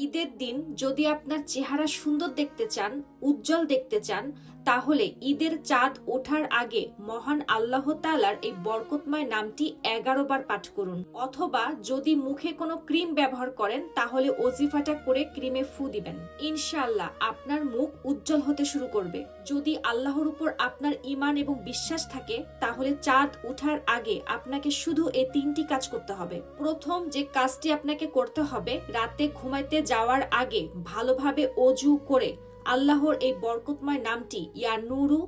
ঈদের দিন যদি আপনার চেহারা সুন্দর দেখতে চান, উজ্জ্বল দেখতে চান, তাহলে ঈদের চাঁদ ওঠার আগে মহান আল্লাহ তাআলার এই বরকতময় নামটি 11 বার পাঠ করুন। অথবা যদি মুখে কোনো ক্রিম ব্যবহার করেন তাহলে ওজিফাটা করে ক্রিমে ফু দিবেন। ইনশাআল্লাহ আপনার মুখ উজ্জ্বল হতে শুরু করবে। যদি আল্লাহর উপর আপনার ঈমান এবং বিশ্বাস থাকে তাহলে চাঁদ ওঠার আগে আপনাকে শুধু এই 3টি কাজ করতে হবে। প্রথম যে কাজটি আপনাকে করতে হবে, রাতে ঘুমাইতে যাওয়ার আগে ভালোভাবে অজু করে আল্লাহর এই বরকতময় নামটি ইয়া নুরু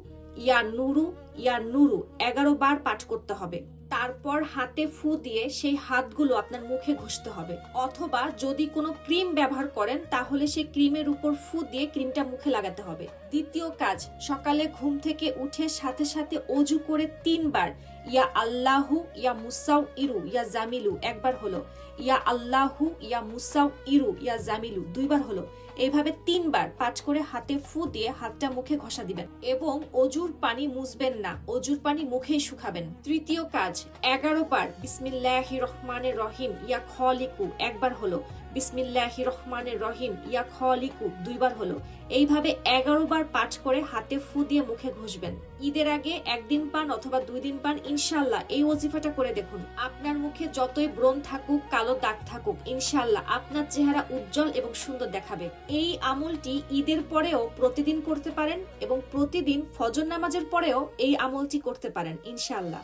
ইয়া নুরু ইয়া নুরু 11 বার পাঠ করতে হবে। তারপর হাতে ফু দিয়ে সেই হাতগুলো আপনার মুখে ঘষতে হবে। অথবা যদি কোনো ক্রিম ব্যবহার করেন তাহলে সেই ক্রিমের উপর ফু দিয়ে ক্রিমটা মুখে লাগাতে হবে। দ্বিতীয় কাজ, সকালে ঘুম থেকে উঠে সাথে সাথে অজু করে 3 বার ইয়া আল্লাহু ইয়া মুসাউ ইরু ইয়া জামিলু 1 বার হলো, ইয়া আল্লাহু ইয়া মুসাউ ইরু ইয়া জামিলু 2 বার হলো। এইভাবে 3 বার পাঠ করে হাতে ফু দিয়ে হাতটা মুখে ঘষা দিবেন এবং অজুর পানি মুছবেন না, অজুর পানি মুখেই শুকাবেন। তৃতীয় কাজ, 11 বার বিসমিল্লাহির রহমানির রহিম ইয়া খলিকু 1 বার হলো, বিসমিল্লাহির রহমানির রহিম ইয়া খলিকু 2 বার হলো। এইভাবে 11 বার পাঠ করে হাতে ফু দিয়ে মুখে ঘষবেন। ঈদের আগে 1 দিন পান অথবা 2 দিন পান, ইনশাআল্লাহ এই ওজিফাটা করে দেখুন। আপনার মুখে যতই ব্রণ থাকুক, কালো দাগ থাকুক, ইনশাআল্লাহ আপনার চেহারা উজ্জ্বল এবং সুন্দর দেখাবে। এই আমলটি ঈদের পরেও প্রতিদিন করতে পারেন এবং প্রতিদিন ফজর নামাজের পরেও এই আমলটি করতে পারেন ইনশাআল্লাহ।